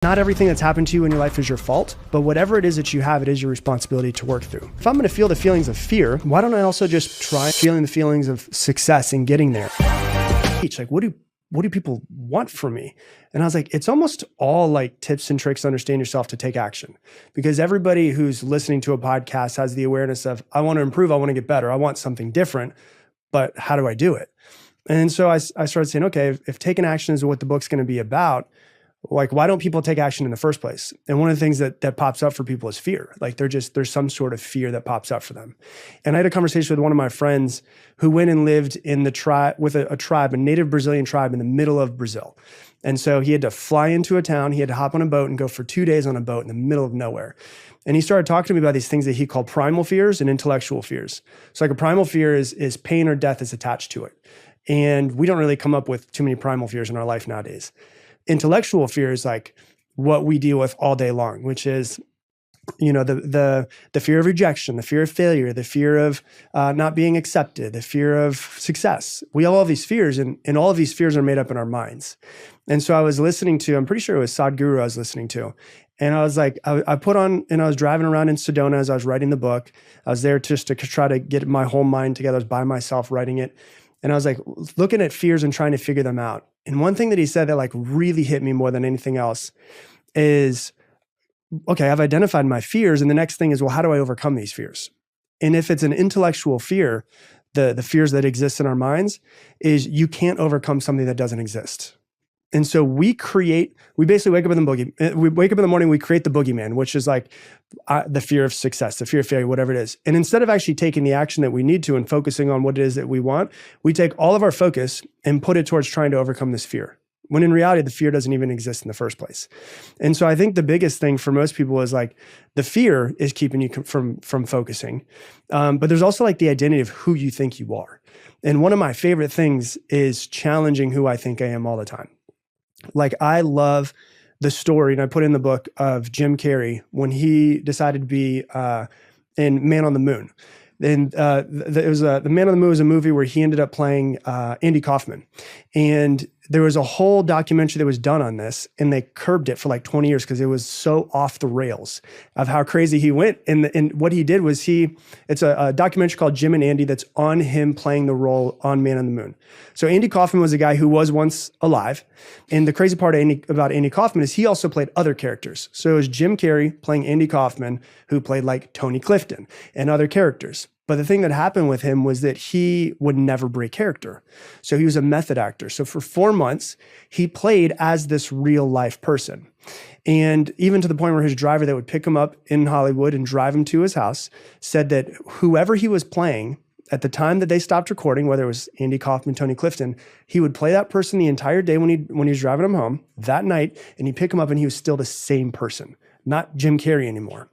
Not everything that's happened to you in your life is your fault, but whatever it is that you have, it is your responsibility to work through. If I'm going to feel the feelings of fear, why don't I also just try feeling the feelings of success and getting there? Like, what do people want from me? And I was like, it's almost all like tips and tricks to understand yourself to take action. Because everybody who's listening to a podcast has the awareness of, I want to improve, I want to get better, I want something different, but how do I do it? And so I started saying, okay, if taking action is what the book's going to be about, like, why don't people take action in the first place? And one of the things that pops up for people is fear. Like there's some sort of fear that pops up for them. And I had a conversation with one of my friends who went and lived in the tribe with a tribe, a native Brazilian tribe in the middle of Brazil. And so he had to fly into a town, he had to hop on a boat and go for 2 days on a boat in the middle of nowhere. And he started talking to me about these things that he called primal fears and intellectual fears. So like a primal fear is pain or death is attached to it. And we don't really come up with too many primal fears in our life nowadays. Intellectual fear is like what we deal with all day long, which is, you know, the fear of rejection, the fear of failure, the fear of not being accepted, the fear of success. We all have these fears, and all of these fears are made up in our minds. And so I was listening to, I'm pretty sure it was Sadhguru I was listening to. And I was like, I put on, and I was driving around in Sedona as I was writing the book. I was there just to try to get my whole mind together. I was by myself writing it. And I was like looking at fears and trying to figure them out. And one thing that he said that like really hit me more than anything else is, okay, I've identified my fears. And the next thing is, well, how do I overcome these fears? And if it's an intellectual fear, the fears that exist in our minds is you can't overcome something that doesn't exist. And so we basically wake up in the morning, we create the boogeyman, which is like the fear of success, the fear of failure, whatever it is. And instead of actually taking the action that we need to and focusing on what it is that we want, we take all of our focus and put it towards trying to overcome this fear, when in reality, the fear doesn't even exist in the first place. And so I think the biggest thing for most people is like the fear is keeping you from focusing. But there's also like the identity of who you think you are. And one of my favorite things is challenging who I think I am all the time. Like I love the story, and I put in the book, of Jim Carrey when he decided to be in Man on the Moon. And The Man on the Moon was a movie where he ended up playing Andy Kaufman. And there was a whole documentary that was done on this, and they curbed it for like 20 years because it was so off the rails of how crazy he went. And what he did was it's a documentary called Jim and Andy that's on him playing the role on Man on the Moon. So Andy Kaufman was a guy who was once alive. And the crazy part about Andy Kaufman is he also played other characters. So it was Jim Carrey playing Andy Kaufman, who played like Tony Clifton and other characters. But the thing that happened with him was that he would never break character. So he was a method actor. So for 4 months, he played as this real life person. And even to the point where his driver that would pick him up in Hollywood and drive him to his house said that whoever he was playing at the time that they stopped recording, whether it was Andy Kaufman, Tony Clifton, he would play that person the entire day when he was driving him home that night, and he'd pick him up and he was still the same person, not Jim Carrey anymore.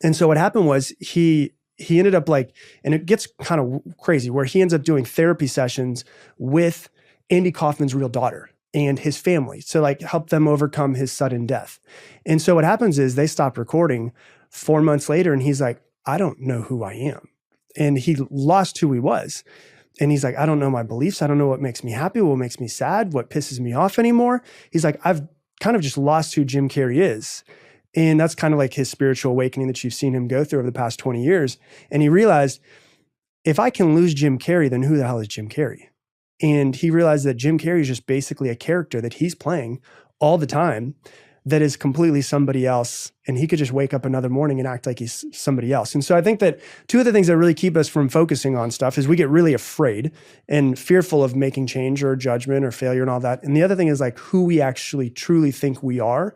And so what happened was he ended up like, and it gets kind of crazy, where he ends up doing therapy sessions with Andy Kaufman's real daughter and his family to like help them overcome his sudden death. And so what happens is they stopped recording 4 months later, and he's like, I don't know who I am. And he lost who he was. And he's like, I don't know my beliefs. I don't know what makes me happy, what makes me sad, what pisses me off anymore. He's like, I've kind of just lost who Jim Carrey is. And that's kind of like his spiritual awakening that you've seen him go through over the past 20 years. And he realized, if I can lose Jim Carrey, then who the hell is Jim Carrey? And he realized that Jim Carrey is just basically a character that he's playing all the time that is completely somebody else. And he could just wake up another morning and act like he's somebody else. And so I think that two of the things that really keep us from focusing on stuff is we get really afraid and fearful of making change or judgment or failure and all that. And the other thing is like who we actually truly think we are